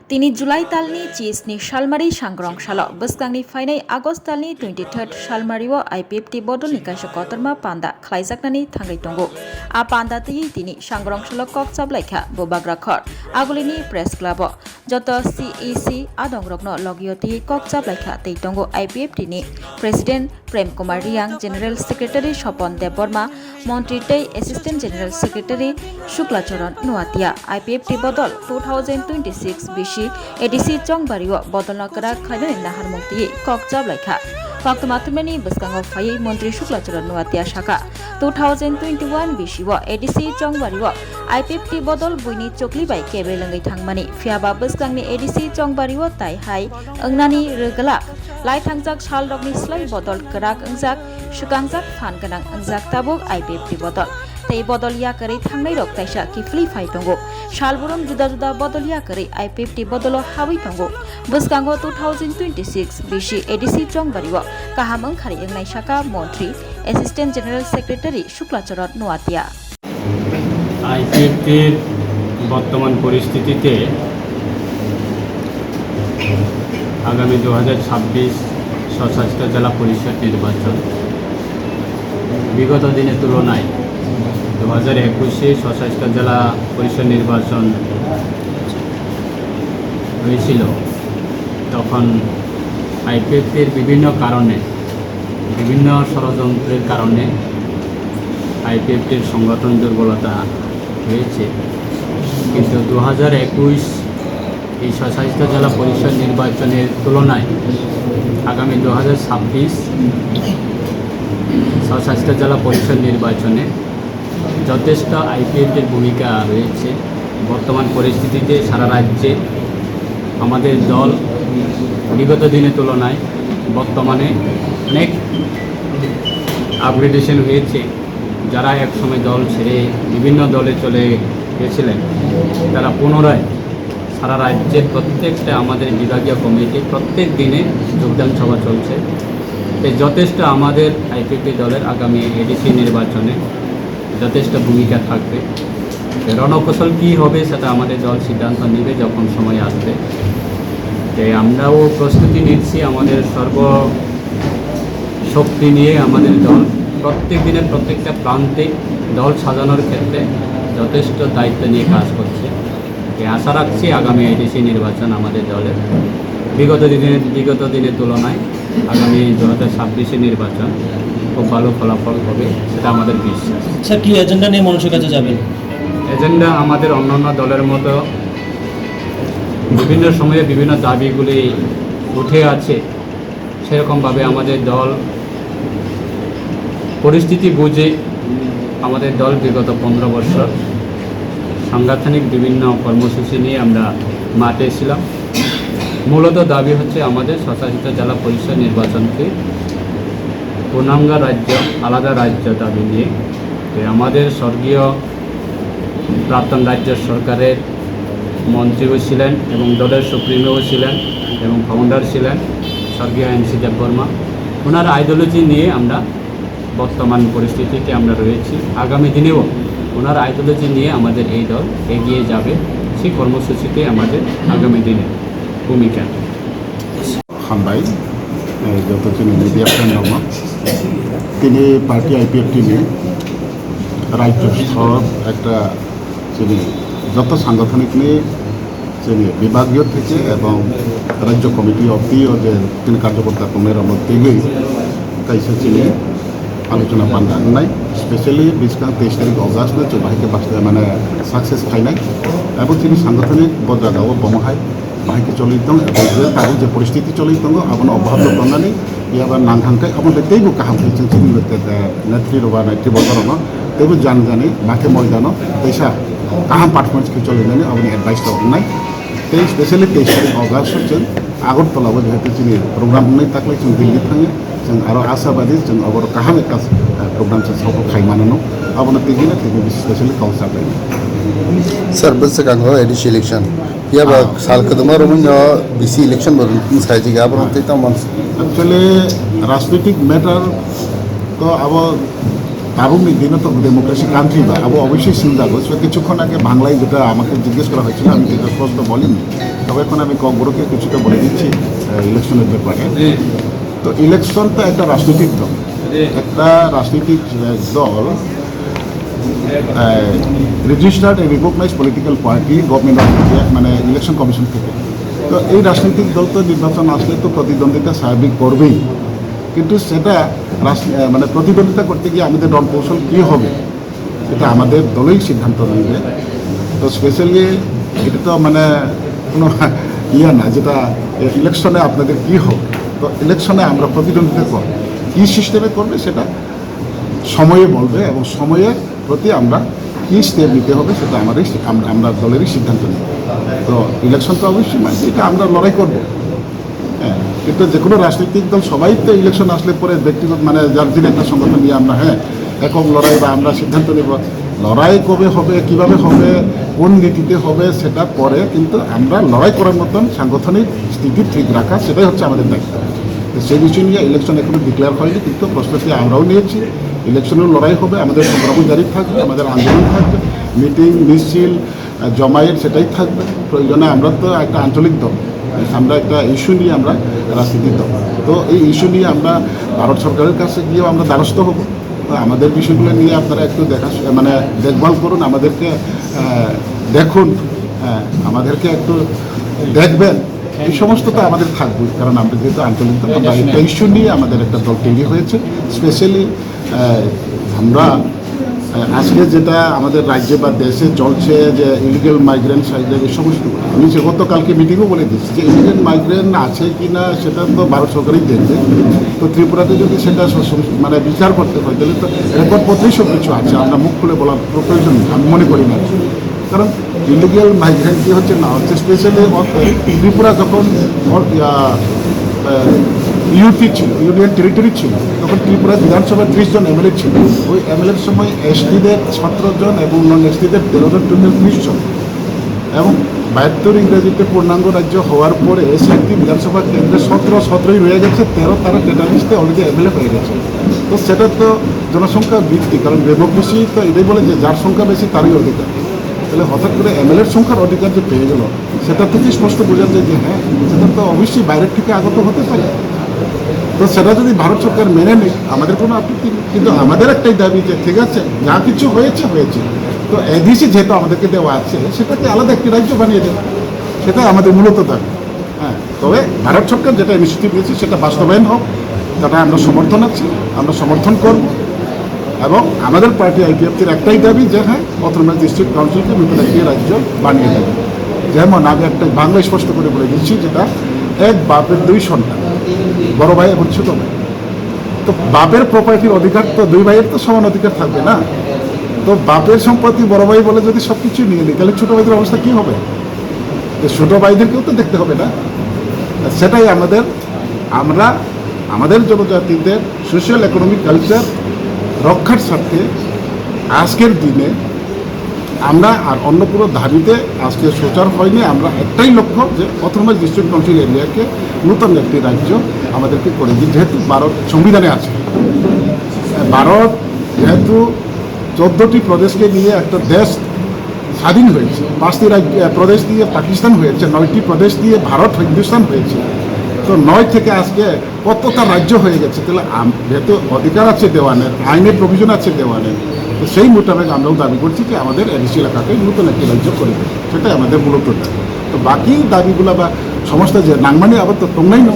Tini July talni cheese ni Shalmari Shangrong Shalo Buskangni Fainai August talni 23rd Shalmariwo IPFT Bodol ni Kaisha Kotorma Panda Khlaijaknani Thangai Tongo A Panda Tini Shangrong Shalo Kok Sablaikha Bobagra Khor Agulini Press Club Joto CEC Adongrokno Logioti Kok Sablaikha Tei Tongo IPFT ni President Prem Kumar Riang General Secretary Shopon Deborma Montri Tei Assistant General Secretary Shuklacharan Nuatia IPFT Bodol 2026 BC ADC Chongbariwo Bodolna Karak Khaidani Nahar Mukti Kok Jablaikha Faktumatumani Buskango Phai Montri Shuklacharan Nuatia Shaka 2021 BC wo ADC Chongbariwo IPFT Bodol Buini Chokli bai Kebe Langai Thangmani Fiaba Buskangni ADC Chongbariwo Tai Hai Angnani Regalak Lai Thangjak Shal Rokni Slai Bodol Karak Angjak Shukangjak Phan Kanang Angjak Tabuk IPFT Bodol Tei bodoliya kari thangnai rok taisa kifli phai tongo salburum juda juda bodoliya kari IPFT bodolo hawi tongo buskango 2026 BC ADC Chongbariwo kaham angkhari engnai saka Montri Assistant General Secretary Shuklacharan Nuatia IPFT বর্তমান পরিস্থিতিতে আগামী 2026 স্বশাসিত জেলা পরিষদ নির্বাচন বিগত দিনের তুলনায় 2021-এ স্বশাসিত জেলা পরিষদ নির্বাচন হয়েছিল তখন আইপিএফটির বিভিন্ন কারণে বিভিন্ন ষড়যন্ত্রের কারণে আইপিএফটির সংগঠন দুর্বলতা হয়েছে কিন্তু 2021 এই স্বশাসিত জেলা পরিষদ নির্বাচনের তুলনায় আগামী 2026 স্বশাসিত জেলা পরিষদ নির্বাচনে যথেষ্ট আইপিএফটির ভূমিকা রয়েছে বর্তমান পরিস্থিতিতে সারা রাজ্যে আমাদের দল বিগত দিনের তুলনায় বর্তমানে অনেক আপগ্রেডেশন হয়েছে যারা একসময় দল ছেড়ে বিভিন্ন দলে চলে গেছিলেন তারা পুনরায় সারা রাজ্যের প্রত্যেকটা আমাদের বিভাগীয় কমিটি প্রত্যেক দিনে যোগদান সভা চলছে যথেষ্ট আমাদের আইপিএফটি দলের আগামী এডিসি নির্বাচনে যথেষ্ট ভূমিকা থাকবে রণকৌশল কী হবে সেটা আমাদের দল সিদ্ধান্ত নেবে যখন সময় আসবে আমরাও প্রস্তুতি নিচ্ছি আমাদের সর্বশক্তি নিয়ে আমাদের দল প্রত্যেক দিনের প্রত্যেকটা প্রান্তে দল সাজানোর ক্ষেত্রে যথেষ্ট দায়িত্ব নিয়ে কাজ করছে আশা রাখছি আগামী এডিসি নির্বাচন আমাদের দলের বিগত দিনের তুলনায় আগামী 2026 নির্বাচন খুব ভালো ফলাফল হবে সেটা আমাদের বিশ্বাস। স্যার কি এজেন্ডা নিয়ে মানুষের কাছে যাবেন? এজেন্ডা আমাদের অন্যান্য দলের মতো বিভিন্ন সময়ে বিভিন্ন দাবিগুলি উঠে আছে সেরকমভাবে আমাদের দল পরিস্থিতি বুঝে আমাদের দল বিগত 15 বছর সাংগঠনিক বিভিন্ন কর্মসূচি নিয়ে আমরা মাঠে ছিলাম মূলত দাবি হচ্ছে আমাদের স্বশাসিত জেলা পরিষদ নির্বাচনকে পূর্ণাঙ্গ রাজ্য আলাদা রাজ্য দাবি নিয়ে আমাদের স্বর্গীয় প্রাক্তন রাজ্য সরকারের মন্ত্রীও ছিলেন এবং দলের সুপ্রিমোও ছিলেন এবং ফাউন্ডার ছিলেন স্বর্গীয় এনসি দেববর্মা ওনার আইডিওলজি নিয়ে আমরা বর্তমান পরিস্থিতিতে আমরা রয়েছি আগামী দিনেও ওনার আইডিওলজি নিয়ে আমাদের এই দল এগিয়ে যাবে সেই কর্মসূচিতে আমাদের আগামী দিনে ভূমিকা হামবাই যত তিনি মিডিয়া ফ্রেন্ড দङ তিনি পার্টি আইপিএফটি নিয়ে রাজ্য স্তর একটা যিনি যত সাংগঠনিক নিয়ে যিনি বিভাগীয় থেকে এবং রাজ্য কমিটি অব্দিও যে তিনি কার্যকর্তা কমের মধ্যে কাইসে চিনি আলোচনা বান্ধা নাই স্পেশালি 23 অগাস্ট বাহিকে মানে সাকসেস খাইনাই এবং তিনি সাংগঠনিক বজাগাও বমহাই বাহিকে চলি দं এবং যে পরিস্থিতি চলি দं আবন অব্যাহত করনাनै ইয়াবা নাংহাंखाय আবন তেইবো কাহাম जों चिनि नेत्री रबा नेत्री बजारनो तेबो जानजानै बाके मयदानो तैसा काहाम पारफरमेंसखौ चलिनानै आबनि एडभाइस दंनाय ते स्पेशली 23 अगास्ट जों आगरतलाबो जेहेतु जोंनि प्रग्राम होनाय थाखाय जों दिल्ली थाङो जों आरो आशाबादी जों अबर काहाम एक प्रग्राम से सब खाइमानो आबनो तेगिना तेबो स्पेशली काउसा बाय सर बस का हो एडिसी इलेक्शन या साल कदम बीसी इलेक्शन बरन साइज के आपन ते तमन एक्चुअली राजनीतिक मैटर तो अब আবুমি দিন তো ডেমোক্রেসি কান্ট্রি বা আবু অবশ্যই চিন্তা করছি কিছুক্ষণ আগে বাংলায় যেটা আমাকে জিজ্ঞেস করা হয়েছিল আমি যেটা স্পষ্ট বলিনি তবে এখন আমি কংগ্রেসকে কিছুটা বলে দিচ্ছি ইলেকশনের ব্যাপারে। তো ইলেকশন তো একটা রাজনৈতিক দল, একটা রাজনৈতিক দল registered and recognise political party government of India, মানে ইলেকশন কমিশন থেকে। তো এই রাজনৈতিক দল তো নির্বাচন আসলে তো প্রতিদ্বন্দ্বিতা স্বাভাবিক করবেই, কিন্তু সেটা মানে প্রতিদ্বন্দ্বিতা করতে গিয়ে আমাদের রণকৌশল কী হবে এটা আমাদের দলই সিদ্ধান্ত নেবে। তো স্পেশালি এটা তো মানে কোনো না যেটা ইলেকশনে আপনাদের কী হবে। তো ইলেকশনে আমরা প্রতিদ্বন্দ্বিতা করব, কী সিস্টেমে করবে সেটা সময়ে বলবে, এবং সময়ের প্রতি আমরা কী স্টেপ নিতে হবে সেটা আমরা দলেরই সিদ্ধান্ত নেব। তো ইলেকশন তো অবশ্যই মানে এটা আমরা লড়াই করবো, হ্যাঁ। কিন্তু যে কোনো রাজনৈতিক দল সবাই তো ইলেকশন আসলে পরে ব্যক্তিগত মানে যার দিন একটা সংগঠন নিয়ে আমরা একক লড়াই বা আমরা সিদ্ধান্ত নেব। লড়াই কবে হবে, কিভাবে হবে, কোন নীতিতে হবে সেটা পরে, কিন্তু আমরা লড়াই করার মতন সাংগঠনিক স্থিতি ঠিক রাখা সেটাই হচ্ছে আমাদের দায়িত্ব। তো সেই বিষয় নিয়ে ইলেকশন এখনো ডিক্লেয়ার হয়নি, কিন্তু প্রস্তুতি আমরাও নিয়েছি। ইলেকশনেও লড়াই হবে, আমাদের সংগ্রামও জারি থাকবে, আমাদের আন্দোলন থাকবে, মিটিং মিছিল জমায়েত সেটাই থাকবে। প্রয়োজনে আমরা তো একটা আঞ্চলিক দল, আমরা একটা ইস্যু নিয়ে আমরা রাজনীতির দল। তো এই ইস্যু নিয়ে আমরা ভারত সরকারের কাছে গিয়েও আমরা দ্বারস্থ হব। আমাদের বিষয়গুলো নিয়ে আপনারা একটু মানে দেখভাল করুন, আমাদেরকে দেখুন, আমাদেরকে একটু দেখবেন, এই সমস্ত তো আমাদের থাকবে। কারণ আমরা যেহেতু আঞ্চলিক দল, আমরা একটা ইস্যু নিয়ে আমাদের একটা দল তৈরি হয়েছে। স্পেশালি আমরা আজকে যেটা আমাদের রাজ্যে বা দেশে চলছে যে ইলিগেল মাইগ্রেন্ট সাইডে এই সমস্ত, আমি সে গতকালকে মিটিংও বলে দিচ্ছি যে ইলিগেল মাইগ্রেন্ট আছে কি না সেটা তো ভারত সরকারই দেখবে। তো ত্রিপুরাতে যদি সেটা মানে বিচার করতে হয় তাহলে তো রেকর্ডপত্রেই সব কিছু আছে, আমরা মুখ খুলে বলার প্রয়োজন আমি মনে করি না। কারণ ইলিগেল মাইগ্রেন্ট কি হচ্ছে না হচ্ছে, স্পেশালি ত্রিপুরা যখন ইউটি ছিল, ইউনিয়ন টেরিটরি ছিল, তখন ত্রিপুরা বিধানসভায় 30 জন এমএলএ ছিল। ওই এমএলএর সময় এসটিদের 17 জন এবং নন এসটিদের 13 জন, টোটাল 30 জন। এবং 72 ইংরেজিতে পূর্ণাঙ্গ রাজ্য হওয়ার পরে 7টি বিধানসভা কেন্দ্রে 17 রয়ে গেছে, 13 তারা ডেটালিস্টে অলরেডি এমএলএ হয়ে গেছে। তো সেটা তো জনসংখ্যা বৃদ্ধি, কারণ ডেমোক্রেসি তো এটাই বলে যে যার সংখ্যা বেশি তারই অধিকার। তাহলে হঠাৎ করে এমএলএর সংখ্যার অধিকার যে পেয়ে গেল, সেটা থেকে স্পষ্ট বোঝা যায় যে হ্যাঁ, সেটা তো অবশ্যই বাইরের থেকে আগত হতে পারে। তো সেটা যদি ভারত সরকার মেনে নেয় আমাদের কোনো আপত্তি নেই, কিন্তু আমাদের একটাই দাবি যে ঠিক আছে যা কিছু হয়েছে। তো এডিসি যেহেতু আমাদেরকে দেওয়া আছে সেটাকে আলাদা একটি রাজ্য বানিয়ে দেবে, সেটা আমাদের মূলত দাবি। হ্যাঁ, তবে ভারত সরকার যেটা ইনিশিয়েটিভ নিয়েছে সেটা বাস্তবায়ন হোক, সেটা আমরা সমর্থন আছি, আমরা সমর্থন করব। এবং আমাদের পার্টি আইপিএফটির একটাই দাবি যে হ্যাঁ, অটোনমাস ডিস্ট্রিক্ট কাউন্সিলকে নতুন একটি রাজ্য বানিয়ে দেবে। যেমন আমি একটা বাংলা স্পষ্ট করে বলে দিচ্ছি, যেটা এক বাপের 2 সন্তান, বড় ভাই এবং ছোট ভাই। তো বাপের প্রপার্টির অধিকার তো 2 ভাইয়ের তো সমান অধিকার থাকবে না। তো বাপের সম্পত্তি বড় ভাই বলে যদি সব কিছু নিয়ে নিই, তাহলে ছোটো ভাইদের অবস্থা কী হবে? ছোটো ভাইদেরকেও তো দেখতে হবে না। সেটাই আমরা আমাদের জনজাতিদের সোশ্যাল ইকোনমিক কালচার রক্ষার স্বার্থে আজকের দিনে আমরা আর অন্য কোনো দাবিতে আজকে সোচার হয়নি। আমরা একটাই লক্ষ্য যে অটোনমাস ডিস্ট্রিক্ট কাউন্সিল এরিয়াকে নতুন একটি রাজ্য আমাদেরকে করে দিই। যেহেতু ভারত সংবিধানে আছে, ভারত যেহেতু 14টি প্রদেশকে নিয়ে একটা দেশ স্বাধীন হয়েছে, 5টি প্রদেশ দিয়ে পাকিস্তান হয়েছে, 9টি প্রদেশ দিয়ে ভারত হিন্দুস্তান হয়েছে। তো 9 থেকে আজকে কতটা রাজ্য হয়ে গেছে। তাহলে যেহেতু অধিকার আছে দেওয়ানের, আইনের প্রভিশন আছে দেওয়ানের, তো সেই মোতাবেক আমরাও দাবি করছি যে আমাদের এডিসি এলাকাকে নতুন একটি রাজ্য করে দেবে, সেটাই আমাদের মূলত দাবি। তো বাকি দাবিগুলো বা সমস্ত যে নাংমানি আবার তো তোমরাই নো,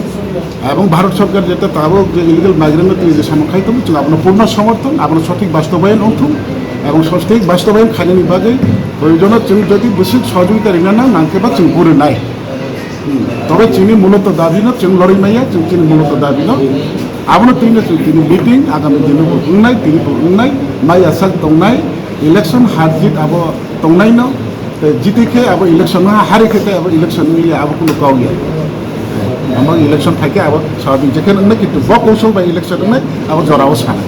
এবং ভারত সরকার যেটা তাও যে ইলিগাল মাইগ্রেন্ট যে সমখায়িত হচ্ছিল, আপনার পূর্ণ সমর্থন, আপনার সঠিক বাস্তবায়ন অন্থুন এবং সঠিক বাস্তবায়ন খালি বিভাগে প্রয়োজন যদি বেশি সহযোগিতা ঋণা না নাংকে বা চিংপুরে নাই। তবে চিনি মূলত দাবি না, চিং লড়াই মাইয়া চিনি মূলত দাবি না। আপনার তিনি মিটিং আগামী দিনে নাই, তিনি নাই মাই আশা দंनाय इलेक्शन हार जीत अब दंनाय न जीतेखे अब इलेक्शन हारेखे अब इलेक्शन मिले अब कोनो गावलिया हम इलेक्शन थाके अब स्वाभाविक जेखाने किन्तु बकौशल बा इलेक्शन अब जराव साना।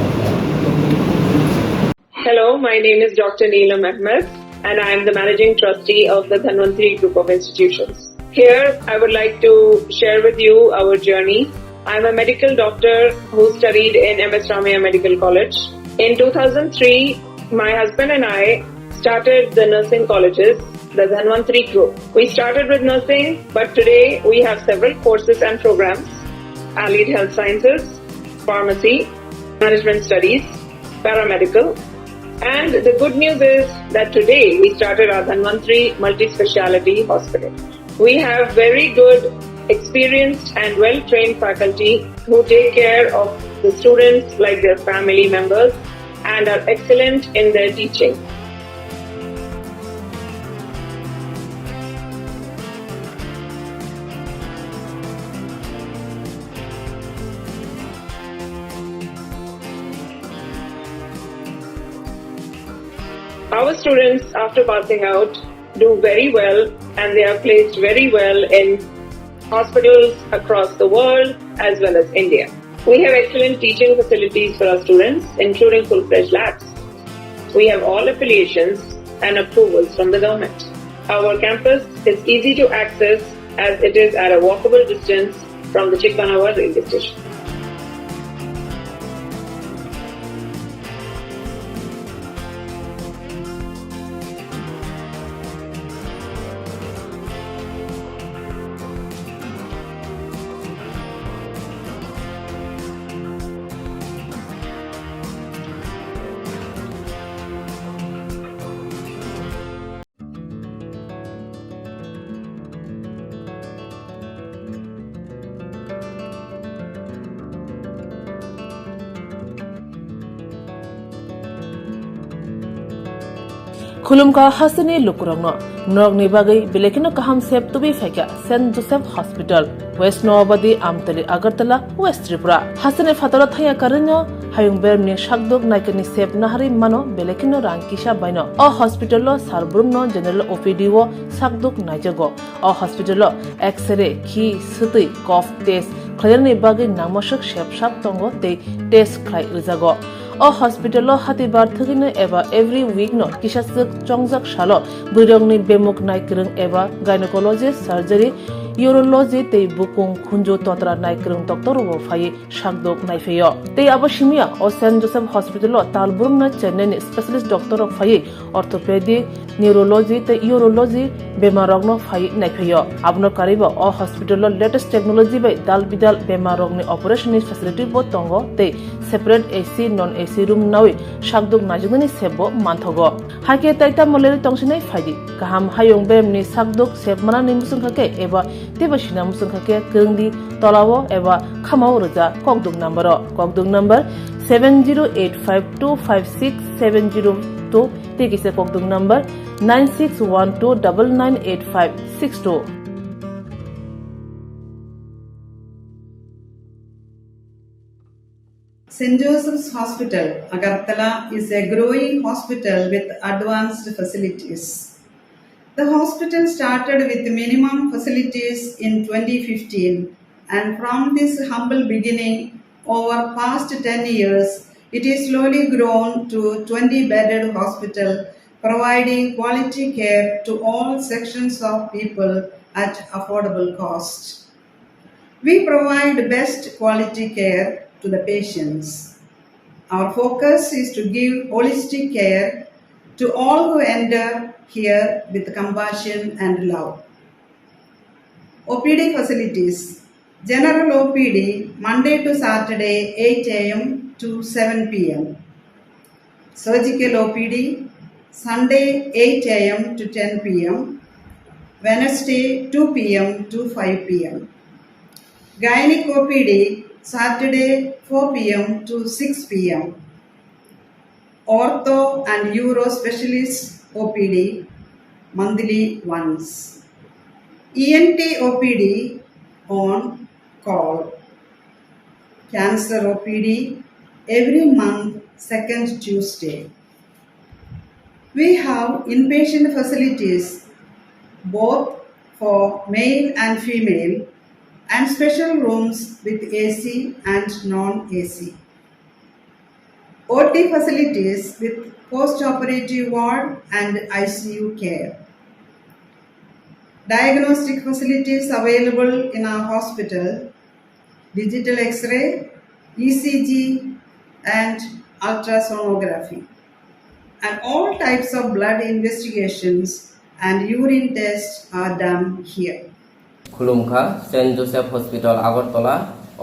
Hello, my name is Dr. Neelam Ahmed and I am the Managing Trustee of the Dhanvantri Group of Institutions. Here, I would like to share with you our journey. I am a medical doctor who studied in MS Ramaiah Medical College. In 2003, my husband and I started the nursing colleges the Dhanvantri Group. We started with nursing, but today we have several courses and programs: Allied Health Sciences, Pharmacy, Management Studies, Paramedical. And the good news is that today we started our Dhanvantri Multi-Speciality Hospital. We have very good, experienced and well-trained faculty who take care of the students like their family members and are excellent in their teaching. Our students, after passing out, do very well and they are placed very well in hospitals across the world as well as India. We have excellent teaching facilities for our students, including full-fledged labs. We have all affiliations and approvals from the government. Our campus is easy to access as it is at a walkable distance from the Chikpanawar railway station. खुलुमका हसने लुकुरंगनो नरगनि बागै बेलेकिनो काहाम सेब तुबि फाइका Saint Joseph hospital west नवाबदी Amtali Agartala west Tripura हसने फातरा थाया करनो हायुं बेरमनि शाकदोक नायकनि सेब नाहारि मानो बेलेकिनो रांकिसा बायनो अ हॉस्पिटलो सारब्रुमनो जनरल ओपीडी वो शाकदोक नायजगो अ हॉस्पिटलो एक्सरे खि सुतै कफ टेस्ट खयरनि बागै नामसक सेब साब तंगो ते टेस्ट खाय उजागो अ हॉस्पिटलो हातिबार थगिनो एबा एवरी वीक नो किसासक चंगजाक सालो बुरंगनि बेमुक नायक्रं एबा गायनेकोलॉजिस्ट सर्जरी यूरोलॉजी ते बुकुं खुंजो तोत्रा नायक्रं डॉक्टर वो फाये शाकदोक नायफेयो ते अबशिमिया अ सेंट जोसेफ हॉस्पिटलो तालबुरमना चेन्नईनि स्पेशलिस्ट डॉक्टर फाये ऑर्थोपेडिक न्यूरोलॉजी ते यूरोलॉजी बेमारगनो फाये नायफेयो आबनो कारिबो अ हॉस्पिटलो लेटेस्ट टेक्नोलॉजी बाय दाल बिदाल बेमारगनि ऑपरेशननि फैसिलिटी बो तंगो ते separate AC non AC room नावे शाकदोक नायजगनि सेबो मानथगो हाके ताइता मलेरि तंसिनै फायदि गाहाम हायुं बेमनि शाकदोक सेबमाना निमुसुंखाके एबा तेबसिना मुसुंखाके करंदि तलावो एबा खामाव रजा ककदुक number 7085256702 तेकिसे ककदुक number 9612998562 St. Joseph's Hospital, Agartala is a growing hospital with advanced facilities. The hospital started with minimum facilities in 2015, and from this humble beginning, over past 10 years, it is slowly grown to 20-bedded hospital, providing quality care to all sections of people at affordable cost. We provide best quality care to the patients. Our focus is to give holistic care to all who enter here with compassion and love. OPD facilities. General OPD Monday to Saturday 8 a.m. to 7 p.m. Surgical OPD Sunday 8 a.m. to 10 p.m. Wednesday 2 p.m. to 5 p.m. Gynec OPD Saturday 4 p.m. to 6 p.m. Ortho and Uro Specialist OPD monthly once. ENT OPD on call. Cancer OPD every month second Tuesday. We have inpatient facilities both for male and female and special rooms with AC and non-AC. OT facilities with post-operative ward and ICU care. Diagnostic facilities available in our hospital: digital X-ray, ECG and ultrasonography, and all types of blood investigations and urine tests are done here. खुलुमखा Saint Joseph hospital Agartala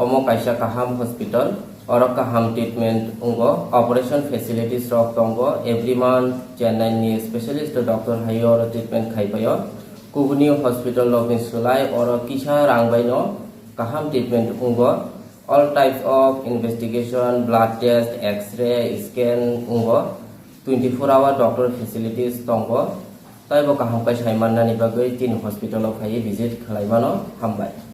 अमो काइसा काहाम hospital और काहाम treatment उंगो operation facilities रॉक तंगो every month Chennai नि स्पेशलिस्ट डॉक्टर हायो और ट्रीटमेंट खाइपायो कुबुनी हॉस्पिटल लॉबिन सुलाई और किसा रांगबाइनो काहाम ट्रीटमेंट उंगो all types of investigation blood test x-ray scan उंगो 24-hour doctor facilities तंगो ताइबो काहाम काइसा माननानि बागै तीन हॉस्पिटल फाइ विजिट खालायमानो हामबाय।